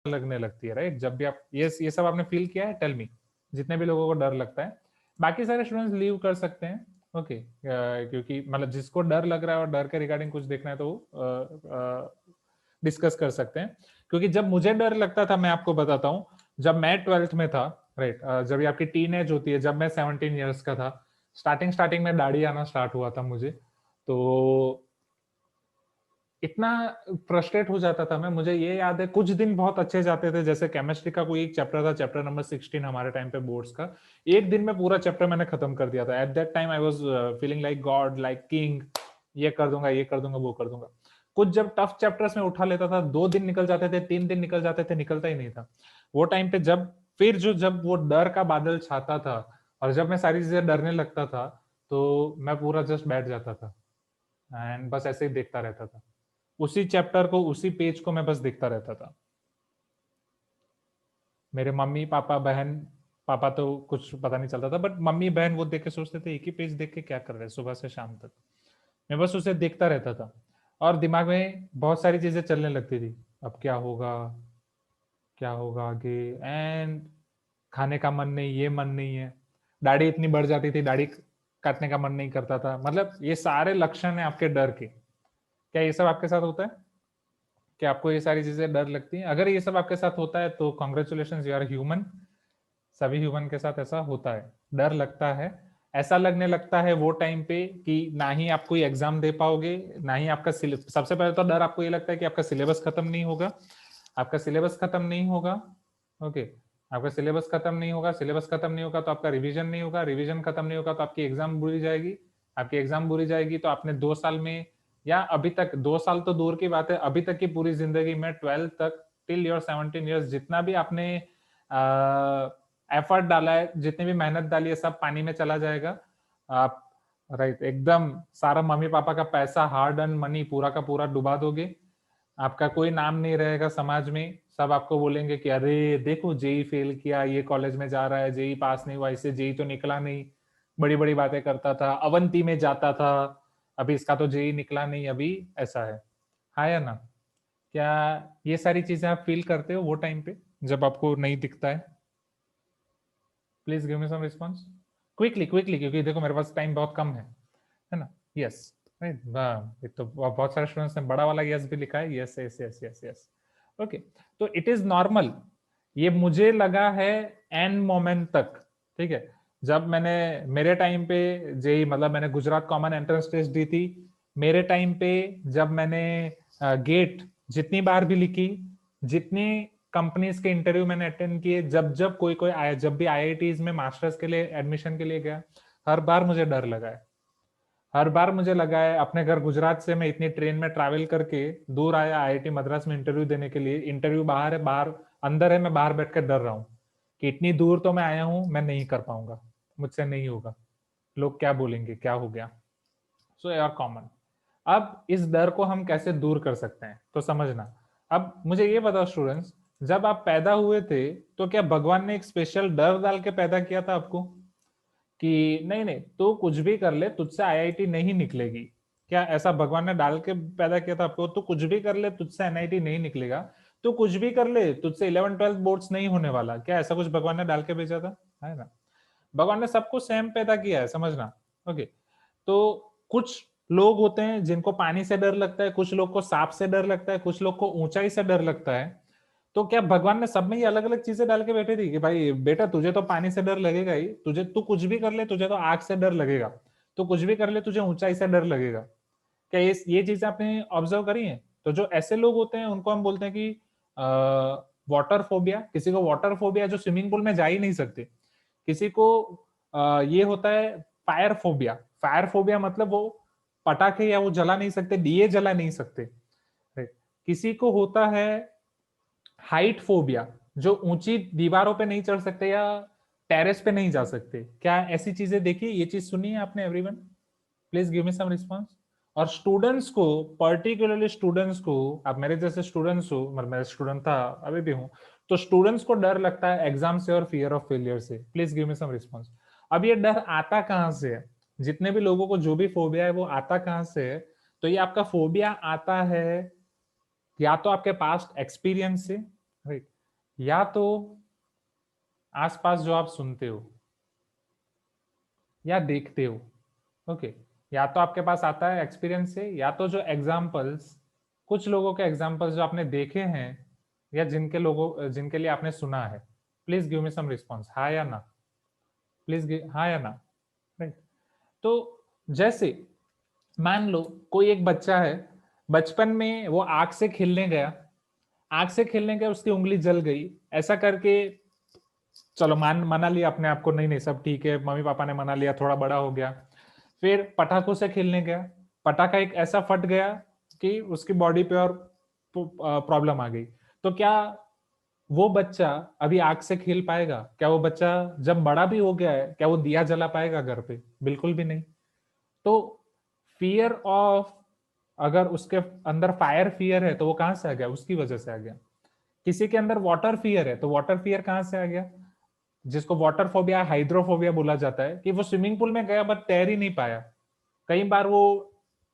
लगने लगती है, राइट? जब भी आप ये सब आपने फील किया है, टेल मी, जितने भी लोगों को डर लगता है। बाकी सारे स्टूडेंट्स लीव कर सकते हैं, ओके, क्योंकि मतलब जिसको डर लग रहा है और डर के रिगार्डिंग कुछ देखना है तो डिस्कस कर सकते हैं। क्योंकि जब मुझे डर लगता था, मैं आपको बताता हूँ, जब मैं 12th में था, राइट, जब आपकी टीन एज होती है, जब मैं 17 ईयर्स का था, स्टार्टिंग में दाढ़ी आना स्टार्ट हुआ था मुझे, तो इतना फ्रस्ट्रेट हो जाता था मैं। मुझे ये याद है कुछ दिन बहुत अच्छे जाते थे, जैसे केमिस्ट्री का कोई एक चैप्टर था, चैप्टर नंबर 16 हमारे टाइम पे बोर्ड्स का, एक दिन में पूरा चैप्टर मैंने खत्म कर दिया था। At that time I was feeling like God, like king, ये कर दूंगा, ये कर दूंगा, वो कर दूंगा। कुछ जब टफ चैप्टर्स में उठा लेता था, 2 दिन निकल जाते थे, 3 दिन निकल जाते थे, निकलता ही नहीं था वो टाइम पे। जब वो डर का बादल छाता था और जब मैं सारी चीजें डरने लगता था, तो मैं पूरा जस्ट बैठ जाता था एंड बस ऐसे ही देखता रहता था, उसी चैप्टर को, उसी पेज को मैं बस देखता रहता था। मेरे मम्मी पापा बहन, पापा तो कुछ पता नहीं चलता था, बट मम्मी बहन वो देख के सोचते थे एक ही पेज देख के क्या कर रहे हैं सुबह से शाम तक। मैं बस उसे देखता रहता था और दिमाग में बहुत सारी चीजें चलने लगती थी। अब क्या होगा, क्या होगा आगे, एंड खाने का मन नहीं, ये मन नहीं है, दाढ़ी इतनी बढ़ जाती थी, दाढ़ी काटने का मन नहीं करता था। मतलब ये सारे लक्षण है आपके डर के। क्या ये सब आपके साथ होता है? कि आपको ये सारी चीजें डर लगती हैं? अगर ये सब आपके साथ होता है तो कॉन्ग्रेचुलेशन, यू आर ह्यूमन। सभी ह्यूमन के साथ ऐसा होता है, डर लगता है। ऐसा लगने लगता है वो टाइम पे कि ना ही आप कोई एग्जाम दे पाओगे, ना ही आपका सबसे पहले तो डर आपको ये लगता है कि आपका सिलेबस खत्म नहीं होगा। आपका सिलेबस खत्म नहीं होगा, ओके, आपका सिलेबस खत्म नहीं होगा, सिलेबस खत्म नहीं होगा तो आपका रिवीजन नहीं होगा, रिवीजन खत्म नहीं होगा तो आपकी एग्जाम बुरी जाएगी, आपकी एग्जाम बुरी जाएगी तो आपने 2 साल में, या अभी तक 2 साल तो दूर की बात है, अभी तक की पूरी जिंदगी में 12 तक टिल योर 17 ईयर्स जितना भी आपने एफर्ट डाला है, जितनी भी मेहनत डाली है, सब पानी में चला जाएगा। आप, राइट, एकदम सारा मम्मी पापा का पैसा, हार्ड अर्न मनी पूरा का पूरा डुबा दोगे। आपका कोई नाम नहीं रहेगा समाज में, सब आपको बोलेंगे कि अरे देखो जेई फेल किया, ये कॉलेज में जा रहा है, जेई पास नहीं हुआ, इससे जेई तो निकला नहीं, बड़ी बड़ी बातें करता था, अवंती में जाता था, अभी इसका तो जेई निकला नहीं, अभी ऐसा है। हाँ या ना? क्या ये सारी चीजें आप फील करते हो वो टाइम पे जब आपको नहीं दिखता है? Please give me some response quickly quickly, क्योंकि देखो मेरे पास टाइम बहुत कम है ना? यस, राइट, एक तो बहुत सारे स्टूडेंट्स ने बड़ा वाला यस भी लिखा है, yes yes yes yes yes, okay. तो इट इज नॉर्मल, ये मुझे लगा है एन मोमेंट तक, ठीक है। जब मैंने, मेरे टाइम पे जेई, मतलब मैंने गुजरात कॉमन एंट्रेंस टेस्ट दी थी, मेरे टाइम पे जब मैंने गेट जितनी बार भी लिखी, जितनी कंपनीज के इंटरव्यू मैंने अटेंड किए, जब जब कोई आया, जब भी आईआईटीज में मास्टर्स के लिए एडमिशन के लिए गया, हर बार मुझे डर लगा है। हर बार मुझे लगा है, अपने घर गुजरात से मैं इतनी ट्रेन में ट्रैवल करके दूर आया आईआईटी मद्रास में इंटरव्यू देने के लिए, इंटरव्यू बाहर है, बाहर अंदर है, मैं बाहर बैठ कर डर रहा हूँ कि इतनी दूर तो मैं आया हूँ, मैं नहीं कर पाऊंगा, मुझसे नहीं होगा, लोग क्या बोलेंगे, क्या हो गया। सो यार कॉमन। अब इस डर को हम कैसे दूर कर सकते हैं तो समझना। अब मुझे ये बताओ स्टूडेंट्स, जब आप पैदा हुए थे तो क्या भगवान ने एक स्पेशल डर डाल के पैदा किया था आपको कि नहीं नहीं तू कुछ भी कर ले, तुझसे आईआईटी नहीं निकलेगी? क्या ऐसा भगवान ने डाल के पैदा किया था आपको? तू कुछ भी कर ले, तुझसे एनआईटी नहीं निकलेगा, तू कुछ भी कर ले, तुझसे 11 12 बोर्ड्स नहीं होने वाला? क्या ऐसा कुछ भगवान ने डाल के भेजा था? है ना? भगवान ने सबको सेम पैदा किया है, समझना, ओके। तो कुछ लोग होते हैं जिनको पानी से डर लगता है, कुछ लोग को सांप से डर लगता है, कुछ लोग को ऊंचाई से डर लगता है। तो क्या भगवान ने सब में ये अलग अलग चीजें डाल के बैठे थी कि भाई बेटा तुझे तो पानी से डर लगेगा ही, तुझे तू कुछ भी कर ले, तुझे तो आग से डर लगेगा, तो कुछ भी कर ले तुझे ऊंचाई से डर लगेगा? क्या ये चीजें आपने ऑब्जर्व करी है? तो जो ऐसे लोग होते हैं उनको हम बोलते हैं कि वाटर फोबिया। किसी को वाटर फोबिया, जो स्विमिंग पूल में जा ही नहीं सकते। किसी को ये होता है फायर फोबिया। फायर फोबिया मतलब वो पटाखे या वो जला नहीं सकते, दिए जला नहीं सकते। किसी को होता है हाइट फोबिया, जो ऊंची दीवारों पे नहीं चढ़ सकते या टेरेस पे नहीं जा सकते। क्या ऐसी चीजें देखी, ये चीज सुनी है आपने everyone? Please give me some response. और स्टूडेंट्स को, पर्टिकुलरली स्टूडेंट्स को, आप मेरे जैसे स्टूडेंट्स हो, मतलब मैं स्टूडेंट था, अभी भी हूं, तो स्टूडेंट्स को डर लगता है एग्जाम से और फियर ऑफ फेलियर से। Please give me some response. अब ये डर आता कहां से है? जितने भी लोगों को जो भी फोबिया है वो आता कहां से है? तो ये आपका फोबिया आता है या तो आपके पास्ट एक्सपीरियंस से, राइट, या तो आसपास जो आप सुनते हो या देखते हो, ओके, या तो आपके पास आता है एक्सपीरियंस से, या तो जो एग्जाम्पल्स, कुछ लोगों के एग्जाम्पल्स जो आपने देखे हैं या जिनके लिए आपने सुना है। Please give me some response, हाँ या ना, प्लीज, हाँ या ना, राइट। तो जैसे मान लो कोई एक बच्चा है, बचपन में वो आग से खेलने गया, आग से खेलने गया, उसकी उंगली जल गई, ऐसा करके चलो मना लिया अपने आप को, नहीं नहीं सब ठीक है, मम्मी पापा ने मना लिया, थोड़ा बड़ा हो गया। फिर पटाखों से खेलने गया, पटाखा एक ऐसा फट गया कि उसकी बॉडी पे और प्रॉब्लम आ गई। तो क्या वो बच्चा अभी आग से खेल पाएगा? क्या वो बच्चा जब बड़ा भी हो गया है, क्या वो दिया जला पाएगा घर पे? बिल्कुल भी नहीं। तो फियर ऑफ, अगर उसके अंदर फायर फियर है तो वो कहां से आ गया? उसकी वजह से आ गया। किसी के अंदर वाटर फियर है तो वाटर फियर कहां से आ गया? जिसको वाटर फोबिया, हाइड्रोफोबिया बोला जाता है, कि वो स्विमिंग पूल में गया बट तैर ही नहीं पाया। कई बार वो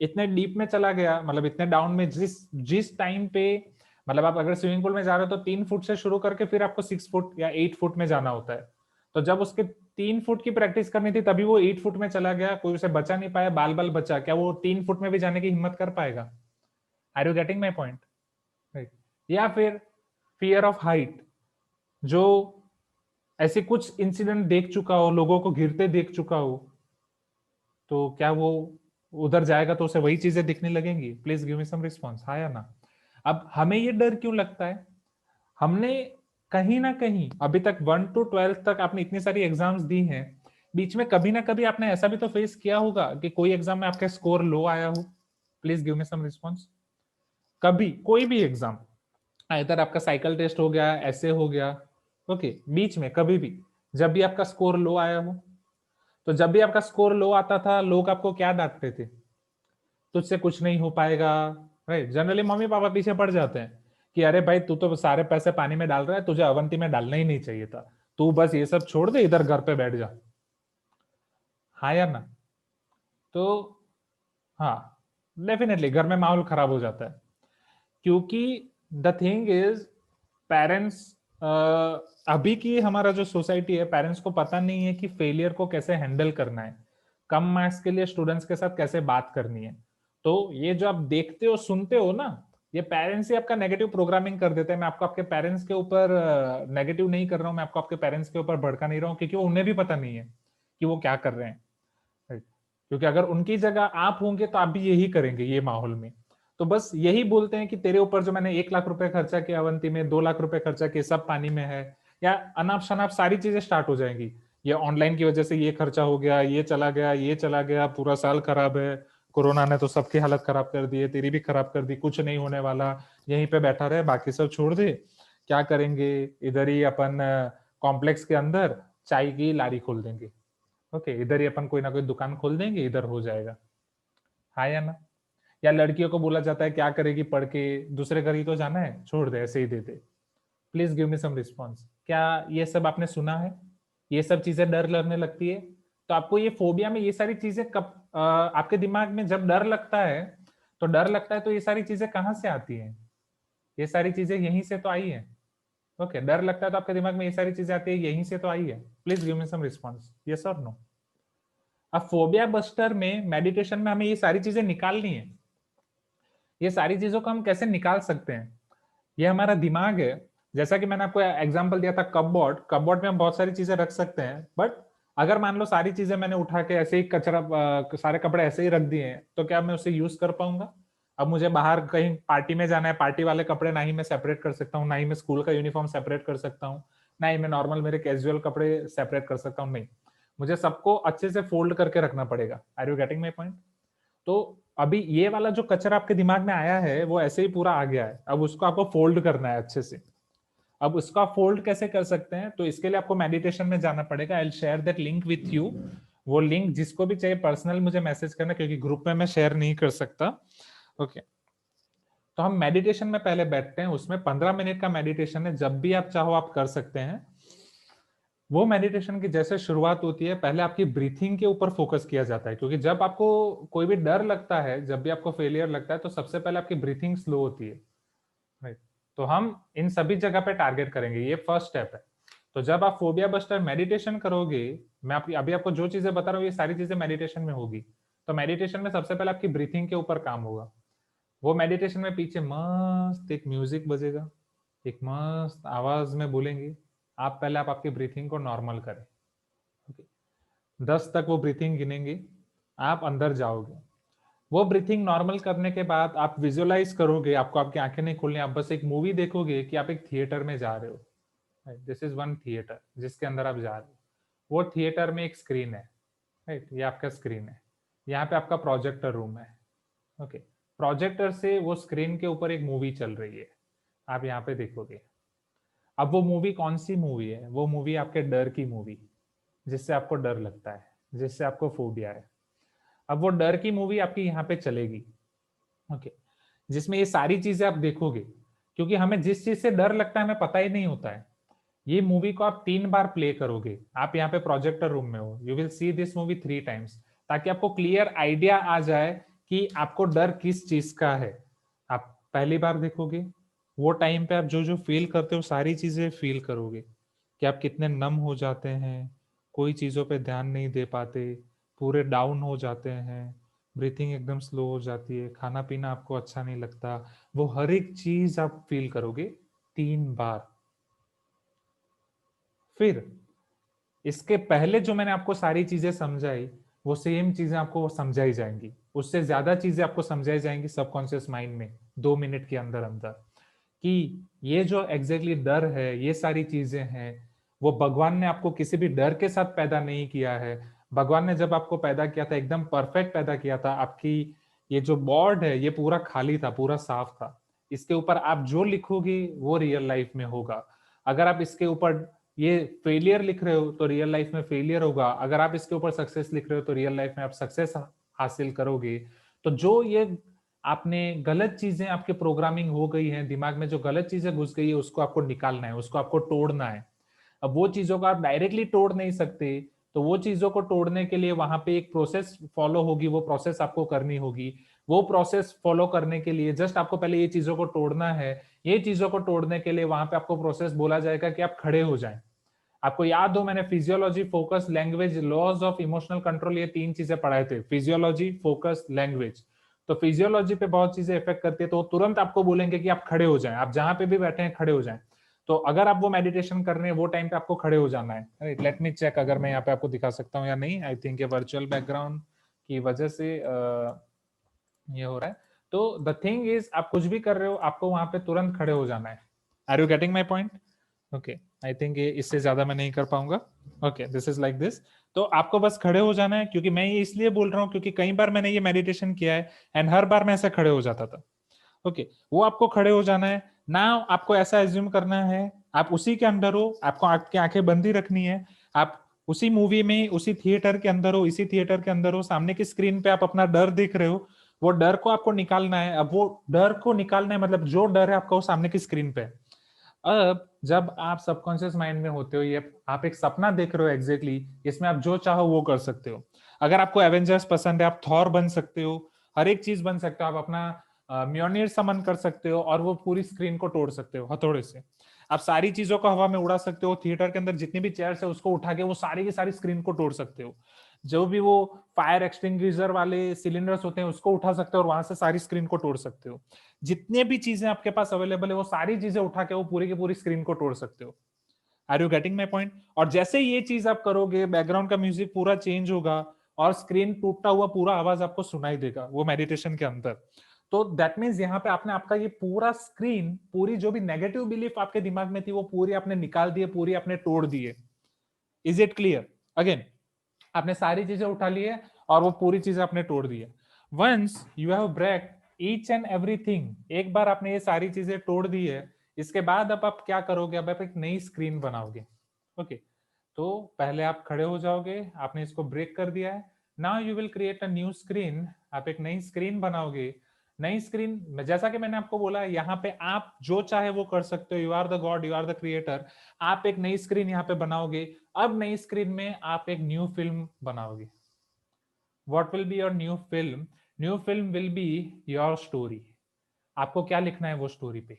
इतने डीप में चला गया, मतलब इतने डाउन में, जिस जिस टाइम पे, मतलब आप अगर स्विमिंग पूल में जा रहे हो तो 3 फुट से शुरू करके फिर आपको 6 फुट या 8 फुट में जाना होता है। तो जब उसके 3 फुट की प्रैक्टिस करनी थी तभी वो 8 फुट में चला गया, कोई उसे बचा नहीं पाया, बाल बाल बचा, क्या वो 3 फुट में भी जाने की हिम्मत कर पाएगा? Are you getting my point? Right. या फिर फियर ऑफ हाइट, जो ऐसे कुछ इंसिडेंट देख चुका हो, लोगों को गिरते देख चुका हो, तो क्या वो उधर जाएगा तो उसे वही चीजें दिखने लगेंगी? Please give me some response, हाँ या ना। अब हमें ये डर क्यों लगता है? हमने कहीं ना कहीं अभी तक 1 to 12 तक आपने इतनी सारी एग्जाम्स दी हैं, बीच में कभी ना कभी आपने ऐसा भी तो फेस किया होगा कि कोई एग्जाम में आपका स्कोर लो आया हो। Please give me some response. कभी कोई भी एग्जाम, इधर आपका साइकिल टेस्ट हो गया, ऐसे हो गया, ओके, बीच में कभी भी जब भी आपका स्कोर लो आया हो, तो जब भी आपका स्कोर लो आता था लोग आपको क्या डांटते थे? तुझसे कुछ नहीं हो पाएगा, राइट। जनरली मम्मी पापा पीछे पड़ जाते हैं कि अरे भाई तू तो सारे पैसे पानी में डाल रहा है, तुझे अवंती में डालना ही नहीं चाहिए था, तू बस ये सब छोड़ दे, इधर घर पे बैठ जा। हाँ या ना? तो हाँ, डेफिनेटली घर में माहौल खराब हो जाता है, क्योंकि द थिंग इज, पेरेंट्स, अभी की हमारा जो सोसाइटी है, पेरेंट्स को पता नहीं है कि फेलियर को कैसे हैंडल करना है, कम मार्क्स के लिए स्टूडेंट्स के साथ कैसे बात करनी है। तो ये जो आप देखते हो सुनते हो ना, ये पेरेंट्स ही आपका नेगेटिव प्रोग्रामिंग कर देते हैं। मैं आपको आपके पेरेंट्स के ऊपर नेगेटिव नहीं कर रहा हूँ, मैं आपको आपके पेरेंट्स के ऊपर भड़का नहीं रहा हूँ, क्योंकि उन्हें भी पता नहीं है कि वो क्या कर रहे हैं, right? क्योंकि अगर उनकी जगह आप होंगे तो आप भी यही करेंगे ये माहौल में। तो बस यही बोलते हैं कि तेरे ऊपर जो मैंने 1 लाख रुपए खर्चा किया अवंती में, 2 लाख रुपए खर्चा किए, सब पानी में है, या अनाप शनाप सारी चीजें स्टार्ट हो जाएंगी। ये ऑनलाइन की वजह से ये खर्चा हो गया, ये चला गया, ये चला गया, पूरा साल खराब है, कोरोना ने तो सबकी हालत खराब कर दी है, तेरी भी खराब कर दी, कुछ नहीं होने वाला, यहीं पे बैठा रहे, बाकी सब छोड़ दे, क्या करेंगे, इधर ही अपन कॉम्प्लेक्स के अंदर चाय की लारी खोल देंगे, ओके, इधर ही अपन कोई ना कोई दुकान खोल देंगे, इधर हो जाएगा। हाँ या ना? या लड़कियों को बोला जाता है क्या करेगी पढ़ के, दूसरे घर ही तो जाना है, छोड़ दे, ऐसे ही दे दे। Please give me some response. क्या ये सब आपने सुना है? ये सब चीजें डर लगने लगती है, तो आपको ये फोबिया में ये सारी चीजें कब आपके दिमाग में जब डर लगता है, तो डर लगता है तो ये सारी चीजें कहाँ से आती हैं? ये सारी चीजें यहीं से तो आई है। ओके, डर लगता है तो आपके दिमाग में ये सारी चीजें आती है, यहीं से तो आई है। Please give me some response, yes और नो। अब फोबिया बस्टर में, मेडिटेशन में हमें ये सारी चीजें निकालनी है। ये सारी चीजों को हम कैसे निकाल सकते हैं? ये हमारा दिमाग है। जैसा कि मैंने आपको एग्जांपल दिया था कपबोर्ड, कपबोर्ड में हम बहुत सारी चीजें रख सकते हैं, बट अगर मान लो सारी चीजें मैंने उठा के ऐसे ही कचरा, सारे कपड़े ऐसे ही रख दिए हैं, तो क्या मैं उसे यूज कर पाऊंगा? अब मुझे बाहर कहीं पार्टी में जाना है, पार्टी वाले कपड़े ना ही मैं सेपरेट कर सकता हूँ, ना ही मैं स्कूल का यूनिफॉर्म सेपरेट कर सकता हूँ, ना ही मैं नॉर्मल मेरे कैजुअल कपड़े सेपरेट कर सकता हूँ, नहीं, मुझे सबको अच्छे से फोल्ड करके रखना पड़ेगा। Are you getting my point? तो अभी ये वाला जो कचरा आपके दिमाग में आया है वो ऐसे ही पूरा आ गया है, अब उसको आपको फोल्ड करना है अच्छे से। अब उसको आप फोल्ड कैसे कर सकते हैं? तो इसके लिए आपको मेडिटेशन में जाना पड़ेगा। I will share that link with you. वो लिंक जिसको भी चाहिए पर्सनल मुझे मैसेज करना, क्योंकि ग्रुप में मैं शेयर नहीं कर सकता। ओके, तो हम मेडिटेशन में पहले बैठते हैं, उसमें 15 मिनट का मेडिटेशन है, जब भी आप चाहो आप कर सकते हैं। वो मेडिटेशन की जैसे शुरुआत होती है, पहले आपकी ब्रीथिंग के ऊपर फोकस किया जाता है, क्योंकि जब आपको कोई भी डर लगता है, जब भी आपको फेलियर लगता है, तो सबसे पहले आपकी ब्रीथिंग स्लो होती है, राइट। तो हम इन सभी जगह पे टारगेट करेंगे, ये फर्स्ट स्टेप है। तो जब आप फोबिया बस्टर मेडिटेशन करोगे, मैं अभी आपको जो चीजें बता रहा हूँ ये सारी चीजें मेडिटेशन में होगी। तो मेडिटेशन में सबसे पहले आपकी ब्रीथिंग के ऊपर काम होगा। वो मेडिटेशन में पीछे मस्त एक म्यूजिक बजेगा, एक मस्त आवाज में बोलेंगे। आप पहले आप आपकी ब्रीथिंग को नॉर्मल करें। ओके, 10 तक वो ब्रीथिंग गिनेंगे, आप अंदर जाओगे। वो ब्रीथिंग नॉर्मल करने के बाद आप विजुअलाइज करोगे, आपको आपकी आंखें नहीं खोलनी, आप बस एक मूवी देखोगे कि आप एक थिएटर में जा रहे हो। दिस इज वन थिएटर जिसके अंदर आप जा रहे हो। वो थिएटर में एक स्क्रीन है, राइट, ये आपका स्क्रीन है। यहाँ पे आपका प्रोजेक्टर रूम है। ओके, प्रोजेक्टर से वो स्क्रीन के ऊपर एक मूवी चल रही है, आप यहाँ पे देखोगे। अब वो मूवी कौन सी मूवी है? वो मूवी आपके डर की मूवी, जिससे आपको डर लगता है, जिससे आपको फोबिया है। अब वो डर की मूवी आपकी यहाँ पे चलेगी। ओके, जिसमें ये सारी चीजें आप देखोगे, क्योंकि हमें जिस चीज से डर लगता है हमें पता ही नहीं होता है। ये मूवी को आप 3 बार प्ले करोगे, आप यहाँ पे प्रोजेक्टर रूम में हो, you will see this movie 3 times, ताकि आपको क्लियर आइडिया आ जाए कि आपको डर किस चीज का है। आप पहली बार देखोगे, वो टाइम पे आप जो जो फील करते हो सारी चीजें फील करोगे, कि आप कितने नम हो जाते हैं, कोई चीजों पे ध्यान नहीं दे पाते, पूरे डाउन हो जाते हैं, ब्रीथिंग एकदम स्लो हो जाती है, खाना पीना आपको अच्छा नहीं लगता। वो हर एक चीज आप फील करोगे 3 बार। फिर इसके पहले जो मैंने आपको सारी चीजें समझाई, वो सेम चीजें आपको समझाई जाएंगी, उससे ज्यादा चीजें आपको समझाई जाएंगी सबकॉन्शियस माइंड में 2 मिनट के अंदर अंदर, कि ये जो एग्जैक्टली डर है, ये सारी चीजें हैं, वो भगवान ने आपको किसी भी डर के साथ पैदा नहीं किया है। भगवान ने जब आपको पैदा किया था एकदम परफेक्ट पैदा किया था। आपकी ये जो बोर्ड है ये पूरा खाली था, पूरा साफ था। इसके ऊपर आप जो लिखोगे वो रियल लाइफ में होगा। अगर आप इसके ऊपर ये फेलियर लिख रहे हो तो रियल लाइफ में फेलियर होगा। अगर आप इसके ऊपर सक्सेस लिख रहे हो तो रियल लाइफ में आप सक्सेस हासिल करोगे। तो जो ये आपने गलत चीजें, आपके प्रोग्रामिंग हो गई है दिमाग में, जो गलत चीजें घुस गई है उसको आपको निकालना है, उसको आपको तोड़ना है। अब वो चीजों को आप डायरेक्टली तोड़ नहीं सकते, तो वो चीजों को तोड़ने के लिए वहां पे एक प्रोसेस फॉलो होगी, वो प्रोसेस आपको करनी होगी। वो प्रोसेस फॉलो करने के लिए जस्ट आपको पहले ये चीजों को तोड़ना है। ये चीजों को तोड़ने के लिए वहां पे आपको प्रोसेस बोला जाएगा कि आप खड़े हो जाएं। आपको याद हो मैंने physiology, focus, language, laws of emotional control, ये 3 चीजें पढ़ाए थे, फिजियोलॉजी, फोकस, लैंग्वेज। तो फिजियोलॉजी पे बहुत चीजें इफेक्ट करती है, तो तुरंत आपको बोलेंगे कि आप खड़े हो जाएं, आप जहां पे भी बैठे हैं खड़े हो जाएं। तो अगर आप वो मेडिटेशन कर रहे हैं वो टाइम पे आपको खड़े हो जाना है। लेट मी चेक अगर मैं यहाँ पे आपको दिखा सकता हूँ या नहीं। आई थिंक ये वर्चुअल बैकग्राउंड की वजह से ये हो रहा है। तो द थिंग इज, आप कुछ भी कर रहे हो आपको वहां पे तुरंत खड़े हो जाना है। Are you getting my point? Okay, I think ये इससे ज्यादा मैं नहीं कर पाऊंगा। Okay, this is like this. तो आपको बस खड़े हो जाना है, क्योंकि मैं ये इसलिए बोल रहा हूँ क्योंकि कई बार मैंने ये मेडिटेशन किया है एंड हर बार मैं ऐसे खड़े हो जाता था। ओके, वो आपको खड़े हो जाना है ना। आपको ऐसा एज्यूम करना है आप उसी के अंदर हो, आपको आपकी आंखें बंद ही रखनी है, आप उसी मूवी में, उसी थिएटर के अंदर हो, इसी थिएटर के अंदर हो, सामने की स्क्रीन पे आप अपना डर देख रहे हो। वो डर को आपको निकालना है। अब वो डर को निकालना है मतलब जो डर है आपका वो सामने की स्क्रीन पे है। अब जब आप सबकॉन्शियस माइंड में होते हो, ये आप एक सपना देख रहे हो एग्जैक्टली, इसमें आप जो चाहो वो कर सकते हो। अगर आपको एवेंजर्स पसंद है आप थॉर बन सकते हो, हर एक चीज बन सकते हो। आप अपना म्योनिर समन कर सकते हो और वो पूरी स्क्रीन को तोड़ सकते हो हथौड़े से। आप सारी चीजों को हवा में उड़ा सकते हो। थिएटर के अंदर जितनी भी चेयर्स है उसको उठा के वो सारी की सारी स्क्रीन को तोड़ सकते हो। जो भी वो फायर एक्सटिंग्विशर वाले सिलेंडर्स होते हैं उसको उठा सकते हो और वहां से सारी स्क्रीन को तोड़ सकते हो। जितने भी चीजें आपके पास अवेलेबल है वो सारी चीजें उठा के वो पूरी की पूरी स्क्रीन को तोड़ सकते हो। Are you getting my point? और जैसे ये चीज आप करोगे बैकग्राउंड का म्यूजिक पूरा चेंज होगा और स्क्रीन टूटता हुआ पूरा आवाज आपको सुनाई देगा वो मेडिटेशन के अंदर। तो दैट मीन्स यहाँ पे आपने आपका ये पूरा स्क्रीन, पूरी जो भी नेगेटिव बिलीफ आपके दिमाग में थी वो पूरी आपने निकाल दी है, पूरी आपने तोड़ दी है। Is it clear? अगेन, आपने सारी चीजें उठा ली है और वो पूरी चीजें आपने तोड़ दी है। Once you have break each and everything, एक बार आपने ये सारी चीजें तोड़ दी है, इसके बाद अब आप क्या करोगे? अब आप एक नई स्क्रीन बनाओगे। ओके, तो पहले आप खड़े हो जाओगे, आपने इसको ब्रेक कर दिया है। Now you will create a new screen, आप एक नई स्क्रीन बनाओगे। नई स्क्रीन, जैसा कि मैंने आपको बोला, यहाँ पे आप जो चाहे वो कर सकते हो। You are the god, you are the creator. आप एक नई स्क्रीन यहाँ पे बनाओगे। अब नई स्क्रीन में आप एक न्यू फिल्म बनाओगे। What will be your new film? New film will be your story. आपको क्या लिखना है वो स्टोरी पे?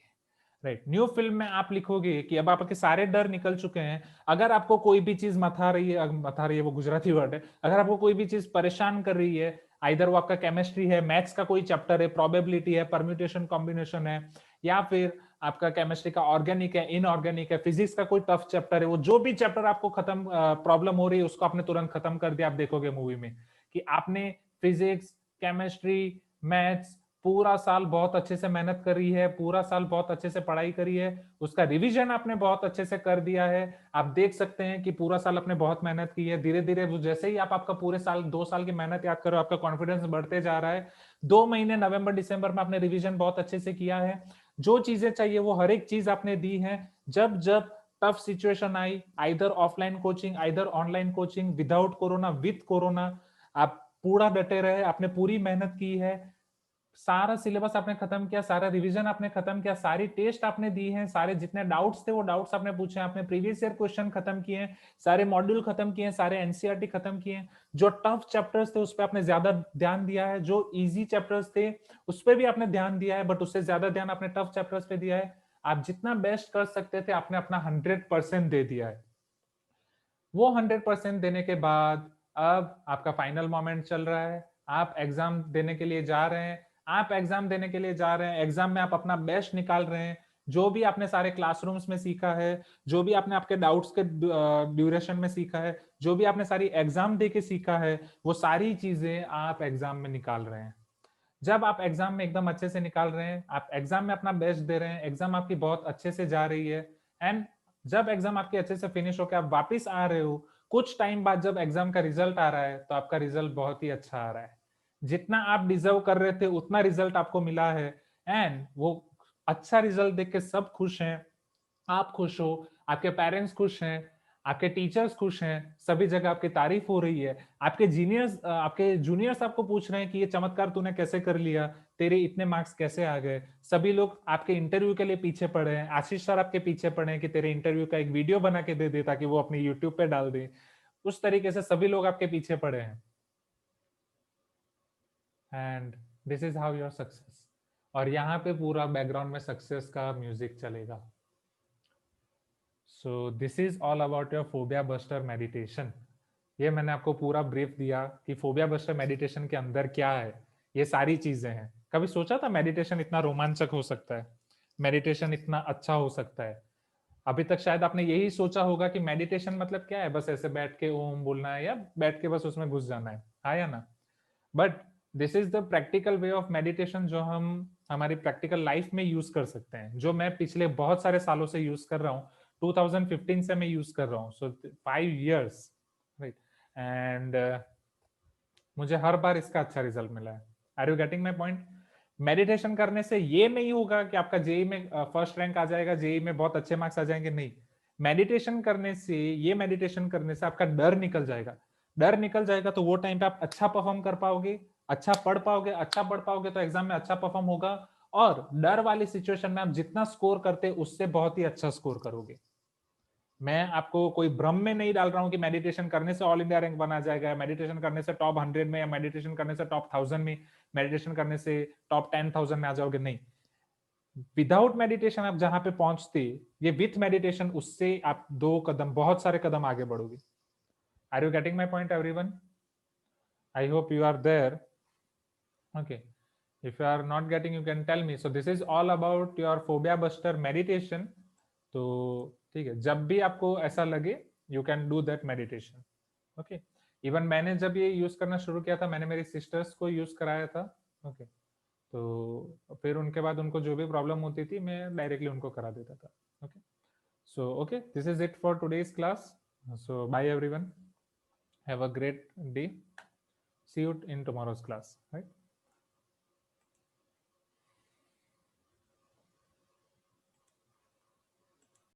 राइट। न्यू फिल्म में आप लिखोगे कि अब आपके सारे डर निकल चुके हैं। अगर आपको कोई भी चीज मथा रही है वो गुजराती वर्ड है, अगर आपको कोई भी चीज परेशान कर रही है, आइदर वो आपका केमिस्ट्री है, मैथ्स का कोई चैप्टर है, प्रोबेबिलिटी है, परम्यूटेशन कॉम्बिनेशन है, या फिर आपका केमिस्ट्री का ऑर्गेनिक है, इनऑर्गेनिक है, फिजिक्स का कोई टफ चैप्टर है, वो जो भी चैप्टर आपको खत्म प्रॉब्लम हो रही है उसको आपने तुरंत खत्म कर दिया। आप देखोगे मूवी में कि आपने फिजिक्स, केमिस्ट्री, मैथ्स पूरा साल बहुत अच्छे से मेहनत करी है, पूरा साल बहुत अच्छे से पढ़ाई करी है, उसका रिवीजन आपने बहुत अच्छे से कर दिया है। आप देख सकते हैं कि पूरा साल आपने बहुत मेहनत की है। धीरे धीरे जैसे ही आप आपका पूरे साल 2 साल की मेहनत याद करो, आपका कॉन्फिडेंस बढ़ते जा रहा है। 2 महीने नवंबर दिसंबर में आपने रिवीजन बहुत अच्छे से किया है, जो चीजें चाहिए वो हर एक चीज आपने दी है। जब जब tough situation I, either offline coaching, either online coaching, without corona, with corona, आप पूरा डटे रहे, आपने पूरी मेहनत की है, सारा सिलेबस आपने खत्म किया, सारा रिवीजन आपने खत्म किया, सारी टेस्ट आपने दी हैं, सारे जितने डाउट्स थे वो डाउट्स आपने पूछे, आपने प्रीवियस ईयर क्वेश्चन खत्म किए हैं, सारे मॉड्यूल खत्म किए हैं, सारे एनसीईआरटी खत्म किए हैं। जो टफ चैप्टर्स थे उस पर आपने ज्यादा ध्यान दिया है, जो इजी चैप्टर्स थे उस पर भी आपने ध्यान दिया है, बट उससे ज्यादा ध्यान आपने टफ चैप्टर्स पे दिया है। आप जितना बेस्ट कर सकते थे आपने अपना 100% दे दिया है। वो 100% देने के बाद अब आपका फाइनल मोमेंट चल रहा है, आप एग्जाम देने के लिए जा रहे हैं, आप एग्जाम देने के लिए जा रहे हैं, एग्जाम में आप अपना बेस्ट निकाल रहे हैं। जो भी आपने सारे क्लासरूम्स में सीखा है, जो भी आपने आपके डाउट्स के ड्यूरेशन में सीखा है, जो भी आपने सारी एग्जाम दे के सीखा है, वो सारी चीजें आप एग्जाम में निकाल रहे हैं। जब आप एग्जाम में एकदम अच्छे से निकाल रहे हैं, आप एग्जाम में अपना बेस्ट दे रहे हैं, एग्जाम आपकी बहुत अच्छे से जा रही है, एंड जब एग्जाम आपके अच्छे से फिनिश होकर आप वापस आ रहे हो, कुछ टाइम बाद जब एग्जाम का रिजल्ट आ रहा है तो आपका रिजल्ट बहुत ही अच्छा आ रहा है। जितना आप डिजर्व कर रहे थे उतना रिजल्ट आपको मिला है, एंड वो अच्छा रिजल्ट देख के सब खुश हैं, आप खुश हो, आपके पेरेंट्स खुश हैं, आपके टीचर्स खुश हैं, सभी जगह आपकी तारीफ हो रही है। आपके जूनियर्स आपको पूछ रहे हैं कि ये चमत्कार तूने कैसे कर लिया, तेरे इतने मार्क्स कैसे आ गए। सभी लोग आपके इंटरव्यू के लिए पीछे पड़े हैं, आशीष सर आपके पीछे पड़े हैं कि तेरे इंटरव्यू का एक वीडियो बना के दे दे ताकि वो अपनी यूट्यूब पे डाल दे। उस तरीके से सभी लोग आपके पीछे पड़े हैं, and this is how your success. और यहाँ पे पूरा बैकग्राउंड में सक्सेस का म्यूजिक चलेगा। So this is all about your phobia buster meditation. ये मैंने आपको पूरा ब्रीफ दिया कि फोबिया बस्टर मेडिटेशन के अंदर क्या है, ये सारी चीजें हैं। कभी सोचा था मेडिटेशन इतना रोमांचक हो सकता है, मेडिटेशन इतना अच्छा हो सकता है? अभी तक शायद आपने यही सोचा होगा कि मेडिटेशन मतलब क्या है, बस ऐसे बैठ के ओम बोलना है या बैठ के बस उसमें घुस जाना है, हाँ या ना? But this is the practical way of meditation जो हम हमारी प्रैक्टिकल लाइफ में यूज कर सकते हैं, जो मैं पिछले बहुत सारे सालों से यूज कर रहा हूँ। 2015 से मैं यूज कर रहा हूँ, सो 5 years, राइट। एंड मुझे हर बार इसका अच्छा रिजल्ट मिला है। Are you getting my point? Meditation करने से ये नहीं होगा कि आपका जेई में फर्स्ट रैंक आ जाएगा, जेई में बहुत अच्छे मार्क्स आ जाएंगे, नहीं। मेडिटेशन करने से आपका डर निकल जाएगा। डर निकल जाएगा तो वो टाइम पे आप अच्छा परफॉर्म कर पाओगे, अच्छा पढ़ पाओगे, अच्छा पढ़ पाओगे तो एग्जाम में अच्छा परफॉर्म होगा, और डर वाली सिचुएशन में आप जितना स्कोर करते उससे बहुत ही अच्छा स्कोर करोगे। मैं आपको कोई भ्रम में नहीं डाल रहा हूं कि मेडिटेशन करने से ऑल इंडिया रैंक बना जाएगा, मेडिटेशन करने से टॉप 100 में, या मेडिटेशन करने से टॉप 1000 में, मेडिटेशन करने से टॉप 10,000 में आ जाओगे, नहीं। विदाउट मेडिटेशन आप जहां पे पहुंचते, ये विथ मेडिटेशन उससे आप 2 कदम, बहुत सारे कदम आगे बढ़ोगे। Are you getting my point everyone? I hope you are there. Okay, if you are not getting you can tell me. So this is all about your phobia buster meditation. तो ठीक है, जब भी आपको ऐसा लगे you can do that meditation. Okay, even मैंने जब ये यूज करना शुरू किया था, मैंने मेरी सिस्टर्स को यूज कराया था। ओके, तो फिर उनके बाद उनको जो भी प्रॉब्लम होती थी मैं डायरेक्टली उनको करा देता था। Okay, so okay, this is it for today's class. So bye everyone, have a great day, see you in tomorrow's class, right?